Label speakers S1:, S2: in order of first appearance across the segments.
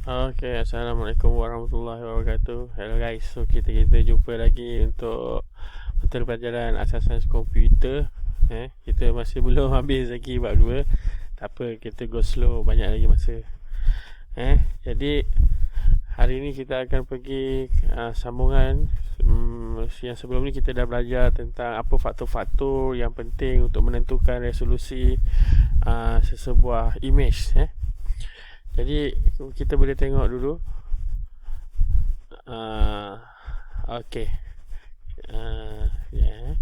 S1: Okay, Assalamualaikum warahmatullahi wabarakatuh. Hello guys, so kita jumpa lagi untuk mata pelajaran asas sains komputer. Kita masih belum habis lagi bab 2. Tak apa, kita go slow, banyak lagi masa. Jadi hari ni kita akan pergi sambungan. Yang sebelum ni kita dah belajar tentang apa faktor-faktor yang penting untuk menentukan resolusi sesebuah image. Jadi kita boleh tengok dulu. Okey. Yeah.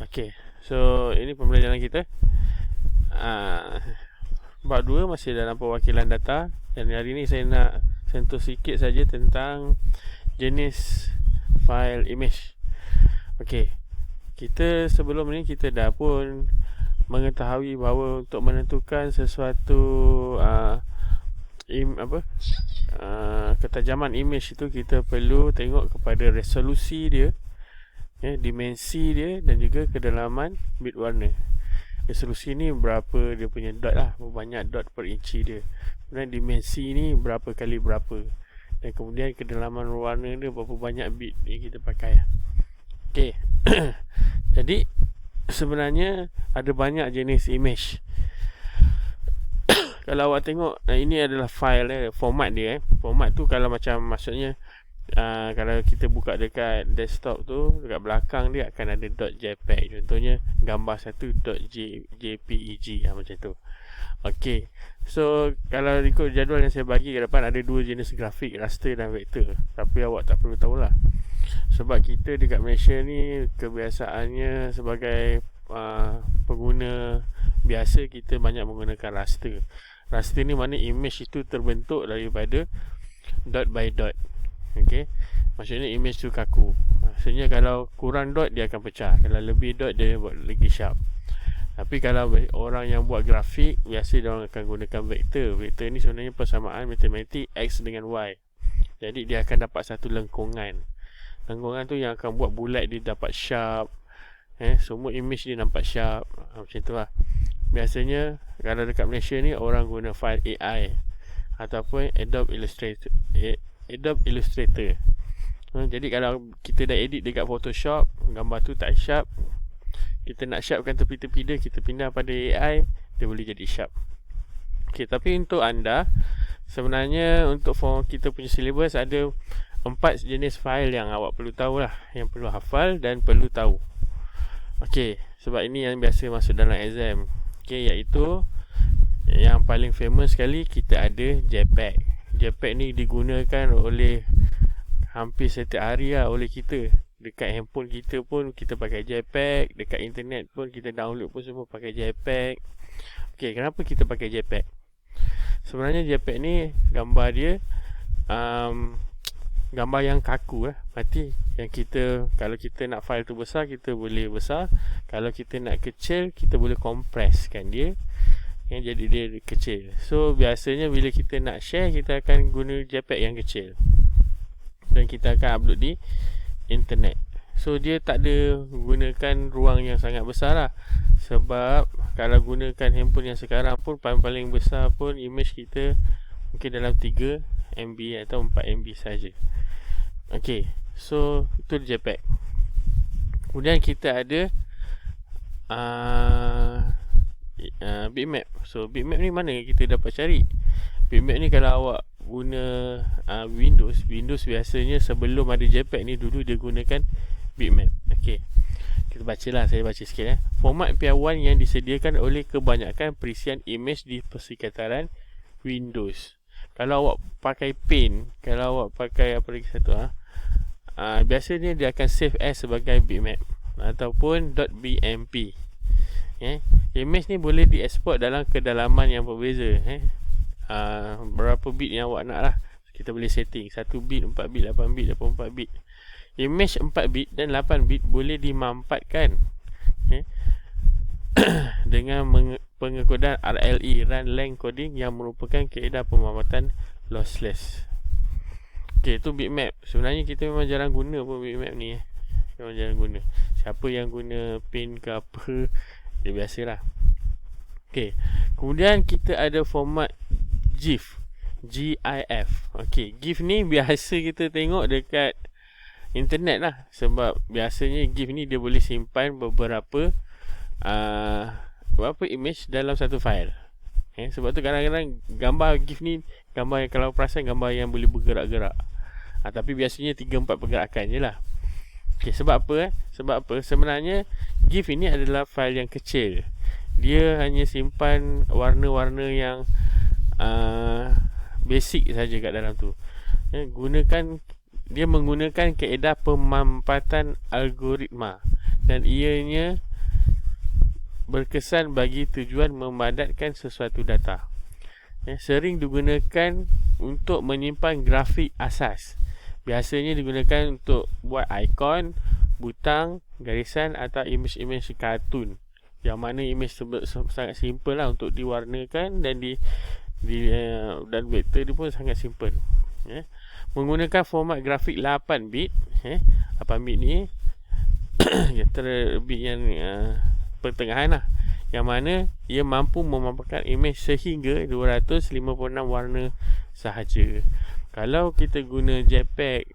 S1: Okey. So ini pembelajaran kita. Bab 2 masih dalam perwakilan data. Dan hari ni saya nak sentuh sikit saja tentang jenis file image. Okey. Kita sebelum ni kita dah pun mengetahui bahawa untuk menentukan sesuatu ketajaman image itu kita perlu tengok kepada resolusi dia, dimensi dia dan juga kedalaman bit warna. Resolusi ni berapa dia punya dot lah, berapa banyak dot per inci dia. Kemudian dimensi ni berapa kali berapa. Dan kemudian kedalaman warna dia berapa banyak bit yang kita pakai. Okey. Jadi sebenarnya ada banyak jenis image. Kalau awak tengok, ini adalah file format dia. Format tu kalau macam maksudnya kalau kita buka dekat desktop tu, dekat belakang dia akan ada .jpeg. Contohnya gambar satu .jpeg macam tu. Okey. So kalau ikut jadual yang saya bagi ke depan, ada dua jenis grafik, raster dan vektor. Tapi awak tak perlu tahulah. Sebab kita dekat Malaysia ni kebiasaannya sebagai pengguna biasa, kita banyak menggunakan raster. Raster ni mana image itu terbentuk daripada dot by dot. Okey. Maksudnya image tu kaku. Maksudnya kalau kurang dot dia akan pecah, kalau lebih dot dia buat lagi sharp. Tapi kalau orang yang buat grafik, biasa dia orang akan gunakan vektor. Vektor ni sebenarnya persamaan matematik X dengan Y. Jadi dia akan dapat satu lengkungan. Lengkungan tu yang akan buat bulat dia dapat sharp. Semua image dia nampak sharp. Macam tu lah. Biasanya kalau dekat Malaysia ni orang guna file AI ataupun Adobe Illustrator. Jadi kalau kita dah edit dekat Photoshop, gambar tu tak sharp, kita nak sharpkan tepi-tepi dia, kita pindah pada AI, dia boleh jadi sharp. Okey, tapi untuk anda, sebenarnya untuk kita punya syllabus ada 4 jenis file yang awak perlu tahu lah, yang perlu hafal dan perlu tahu. Okey, sebab ini yang biasa masuk dalam exam. Okey, iaitu yang paling famous sekali kita ada JPEG. JPEG ni digunakan oleh hampir setiap hari lah oleh kita. Dekat handphone kita pun kita pakai JPEG, dekat internet pun kita download pun semua pakai JPEG. Okey, kenapa kita pakai JPEG? Sebenarnya JPEG ni gambar dia gambar yang kaku Berarti yang kita, kalau kita nak file tu besar, kita boleh besar. Kalau kita nak kecil, kita boleh compresskan dia, jadi dia kecil. So biasanya bila kita nak share, kita akan guna JPEG yang kecil dan kita akan upload di internet. So dia tak ada gunakan ruang yang sangat besar lah. Sebab kalau gunakan handphone yang sekarang pun, paling besar pun image kita mungkin dalam 3 MB atau 4 MB saja. Okey, so itu JPEG. Kemudian kita ada bitmap. So bitmap ni mana kita dapat cari? Bitmap ni kalau awak guna Windows biasanya sebelum ada JPEG ni, dulu dia gunakan bitmap. Okey, kita bacalah, saya baca sikit. Format piawai yang disediakan oleh kebanyakan perisian image di persekitaran Windows. Kalau awak pakai Paint, kalau awak pakai apa lagi satu biasanya dia akan save as sebagai bitmap ataupun .bmp. Image ni boleh dieksport dalam kedalaman yang berbeza. Berapa bit yang awak nak lah, kita boleh setting 1 bit, 4 bit, 8 bit, 24 bit. Image 4 bit dan 8 bit boleh dimampatkan dengan pengekodan RLE, Run Length Coding, yang merupakan kaedah pemampatan lossless. Okey, itu bitmap. Sebenarnya kita memang jarang guna pun bitmap ni. Memang jarang guna. Siapa yang guna Paint ke apa, dia biasalah. Okay, kemudian kita ada format GIF. GIF. Okay, GIF ni biasa kita tengok dekat internet lah. Sebab biasanya GIF ni dia boleh simpan beberapa image dalam satu file. Sebab tu kadang-kadang gambar GIF ni, gambar yang kalau perasan gambar yang boleh bergerak-gerak. Tapi biasanya 3-4 pergerakan je lah. Okay, sebab apa? Sebab apa? Sebenarnya GIF ini adalah file yang kecil. Dia hanya simpan warna-warna yang basic saja kat dalam tu. Dia menggunakan kaedah pemampatan algoritma, dan ianya berkesan bagi tujuan memadatkan sesuatu data. Sering digunakan untuk menyimpan grafik asas. Biasanya digunakan untuk buat ikon, butang, garisan atau imej-imej kartun, yang mana imej sangat simple lah untuk diwarnakan, dan dan vektor dia pun sangat simple. Menggunakan format grafik 8 bit. 8 bit ni yang terbit yang pertengahan lah, yang mana ia mampu memaparkan imej sehingga 256 warna sahaja. Kalau kita guna JPEG,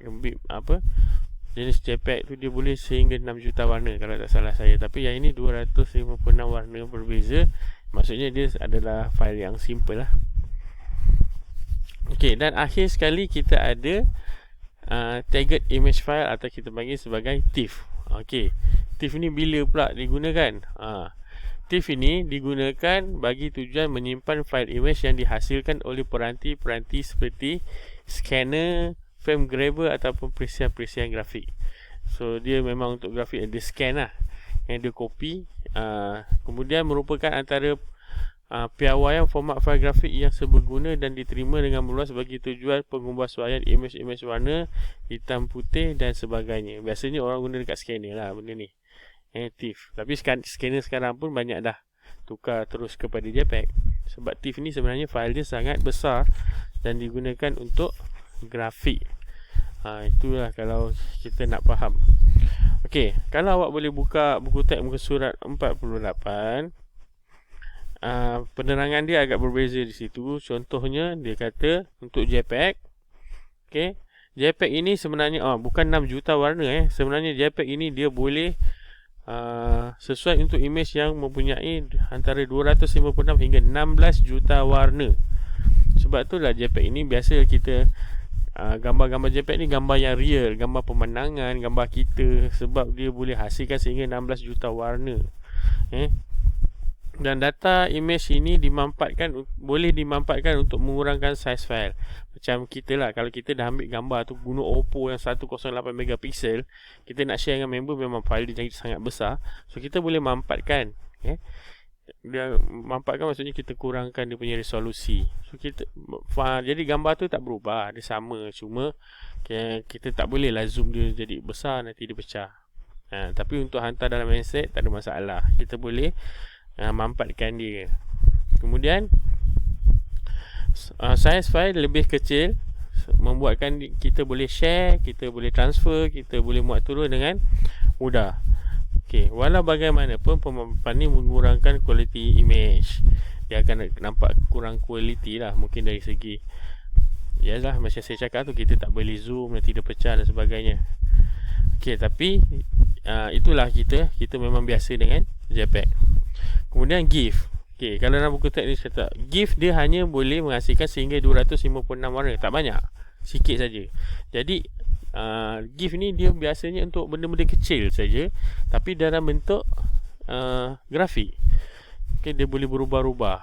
S1: jenis JPEG tu dia boleh sehingga 6 juta warna kalau tak salah saya. Tapi yang ini 256 warna berbeza. Maksudnya dia adalah file yang simple lah. Okey, dan akhir sekali kita ada tagged image file atau kita panggil sebagai TIFF. Okey, TIFF ni bila pula digunakan? TIFF ini digunakan bagi tujuan menyimpan file image yang dihasilkan oleh peranti-peranti seperti scanner, frame grabber ataupun perisian-perisian grafik. So dia memang untuk grafik yang dia scan lah, yang dia copy. Kemudian merupakan antara piawaian format file grafik yang seberguna dan diterima dengan meluas bagi tujuan pengubahsuaian imej-imej warna, hitam putih dan sebagainya. Biasanya orang guna dekat scanner lah benda ni, TIFF. Tapi scanner sekarang pun banyak dah tukar terus kepada JPEG. Sebab TIFF ni sebenarnya file dia sangat besar dan digunakan untuk grafik. Itulah kalau kita nak faham. Okey, kalau awak boleh buka buku teks muka surat 48, penerangan dia agak berbeza di situ. Contohnya dia kata untuk JPEG, okey, JPEG ini sebenarnya bukan 6 juta warna. Sebenarnya JPEG ini dia boleh sesuai untuk imej yang mempunyai antara 256 hingga 16 juta warna. Sebab itulah JPEG ini biasa kita gambar-gambar JPEG ni gambar yang real, gambar pemandangan, gambar kita, sebab dia boleh hasilkan sehingga 16 juta warna. Dan data imej ini boleh dimanfaatkan untuk mengurangkan size file. Macam kita lah, kalau kita dah ambil gambar tu guna Oppo yang 108 megapiksel, kita nak share dengan member, memang file dia sangat besar. So kita boleh manfaatkan. Dia manfaatkan maksudnya kita kurangkan dia punya resolusi. So jadi gambar tu tak berubah, dia sama, cuma kita tak boleh lah zoom dia jadi besar, nanti dia pecah. Tapi untuk hantar dalam handset tak ada masalah, kita boleh manfaatkan dia. Kemudian size file lebih kecil membuatkan kita boleh share, kita boleh transfer, kita boleh muat turun dengan mudah. Okey, walau bagaimanapun pemaparan ni mengurangkan kualiti image. Dia akan nampak kurang kualiti lah, mungkin dari segi, yalah macam saya cakap tu, kita tak boleh zoom, nanti dia pecah dan sebagainya. Okey, tapi itulah kita memang biasa dengan JPEG. Kemudian GIF. Okey, kalau dalam buku teks ni kata GIF dia hanya boleh menghasilkan sehingga 256 warna, tak banyak, sikit saja. Jadi GIF ni dia biasanya untuk benda-benda kecil saja, tapi dalam bentuk grafik. Okey, dia boleh berubah-ubah.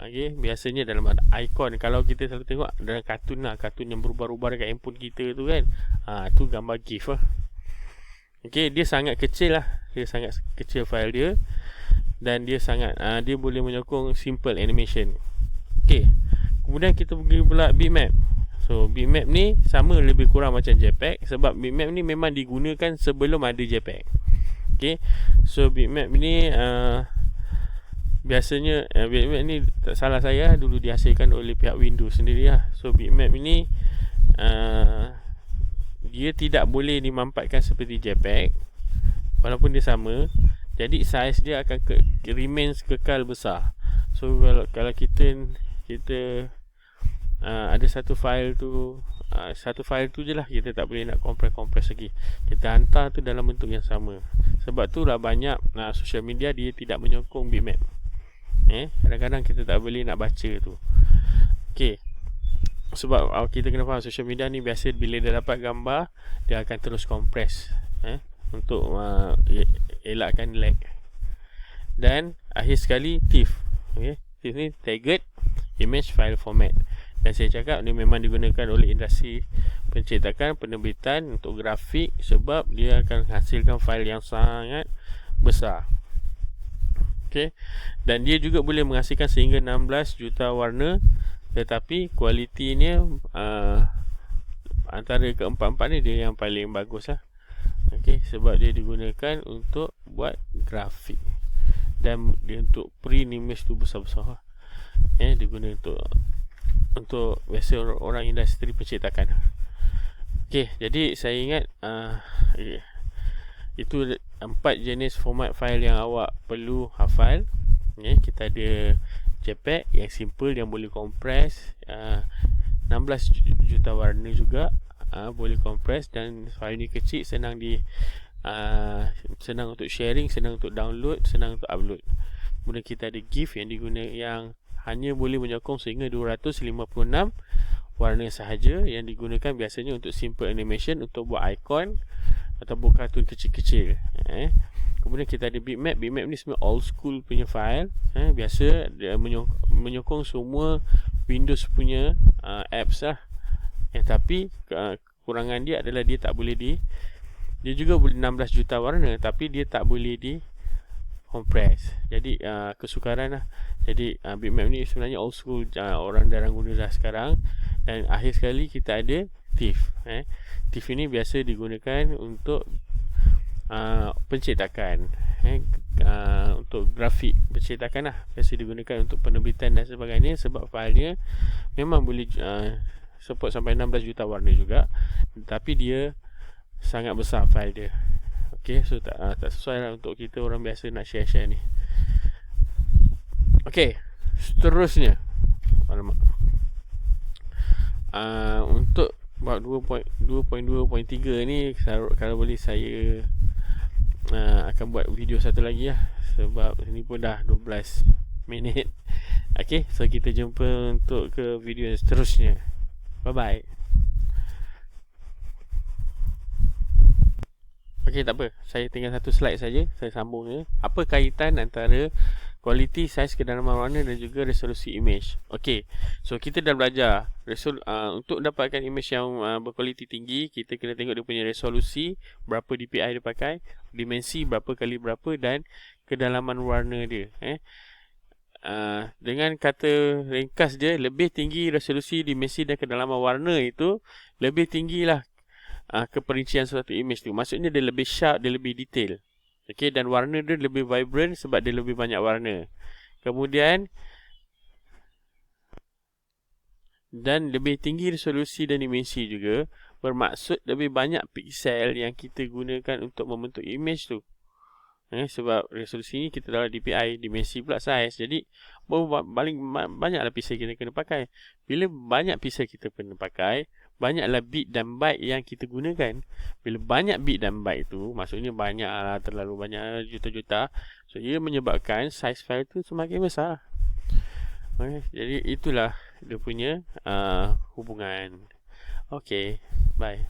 S1: Okey, biasanya dalam ikon. Kalau kita selalu tengok dalam kartun lah, kartun yang berubah-ubah dekat handphone kita tu kan, tu gambar GIF lah. Okey, dia sangat kecil lah, dia sangat kecil file dia, dan dia dia boleh menyokong simple animation. Okey, kemudian kita pergi pula bitmap. So bitmap ni sama lebih kurang macam JPEG, sebab bitmap ni memang digunakan sebelum ada JPEG. Okey, so bitmap ni biasanya bitmap ni tak salah saya dulu dihasilkan oleh pihak Windows sendiri lah. So bitmap ni dia tidak boleh dimanfaatkan seperti JPEG. walaupun dia sama, jadi saiz dia akan remains kekal besar. So kalau kita ada satu file tu, je lah, kita tak boleh nak compress lagi. Kita hantar tu dalam bentuk yang sama. Sebab tu lah banyak social media dia tidak menyokong bitmap. Kadang-kadang kita tak boleh nak baca tu. Okay, sebab kita kena faham social media ni biasa bila dia dapat gambar, dia akan terus compress untuk elakkan lag. Dan akhir sekali TIFF. TIFF ni Target Image File Format. Dan saya cakap ni memang digunakan oleh industri pencetakan, penerbitan untuk grafik, sebab dia akan hasilkan fail yang sangat besar. Okay. Dan dia juga boleh menghasilkan sehingga 16 juta warna, tetapi kualitinya antara keempat-empat ni dia yang paling bagus lah. Okay, sebab dia digunakan untuk buat grafik, dan dia untuk print image tu besar-besar. Digunakan untuk biasa orang industri pencetakan. Okay, jadi saya ingat itu 4 jenis format file yang awak perlu hafal. Kita ada JPEG yang simple, yang boleh compress, 16 juta warna juga boleh compress, dan file ni kecil, senang senang untuk sharing, senang untuk download, senang untuk upload. Kemudian kita ada GIF yang hanya boleh menyokong sehingga 256 warna sahaja, yang digunakan biasanya untuk simple animation, untuk buat icon atau buat kartun kecil-kecil. Kemudian kita ada bitmap. Bitmap ni sebenarnya old school punya file. Biasa dia menyokong semua Windows punya apps lah. Tapi kekurangan dia adalah dia tak boleh dia juga boleh 16 juta warna, tapi dia tak boleh compress. Jadi kesukaran lah. Jadi bitmap ni sebenarnya old school, orang jarang guna dah sekarang. Dan akhir sekali kita ada TIFF. TIFF ini biasa digunakan untuk pencetakan, untuk grafik pencetakan lah. Biasa digunakan untuk penerbitan dan sebagainya, sebab filenya memang boleh support sampai 16 juta warna juga, tapi dia sangat besar file dia. Okay, so tak sesuai lah untuk kita orang biasa nak share ni. Okay, seterusnya untuk bab 2.2.3 ni, kalau boleh saya akan buat video satu lagi lah, sebab ini pun dah 12 minit. Okay, so kita jumpa untuk ke video yang seterusnya. Bye bye. Okay, tak apa, saya tinggal satu slide saja, saya sambung ya. Apa kaitan antara kualiti, saiz, kedalaman warna dan juga resolusi image? Okay, so kita dah belajar untuk dapatkan image yang berkualiti tinggi, kita kena tengok dia punya resolusi, berapa DPI dia pakai, dimensi berapa kali berapa, dan kedalaman warna dia. Dengan kata ringkas dia, lebih tinggi resolusi, dimensi dan kedalaman warna itu, lebih tinggilah keperincian suatu image tu. Maksudnya dia lebih sharp, dia lebih detail. Okay, dan warna dia lebih vibrant sebab dia lebih banyak warna. Kemudian, dan lebih tinggi resolusi dan dimensi juga bermaksud lebih banyak piksel yang kita gunakan untuk membentuk image tu. Sebab resolusi ni kita dalam DPI, dimensi pula saiz. Jadi paling banyaklah piksel kita kena pakai. Bila banyak piksel kita kena pakai, banyaklah bit dan byte yang kita gunakan. Bila banyak bit dan byte tu, maksudnya banyak lah, terlalu banyak, juta-juta. So ia menyebabkan saiz file tu semakin besar. Jadi itulah dia punya hubungan. Okay, bye.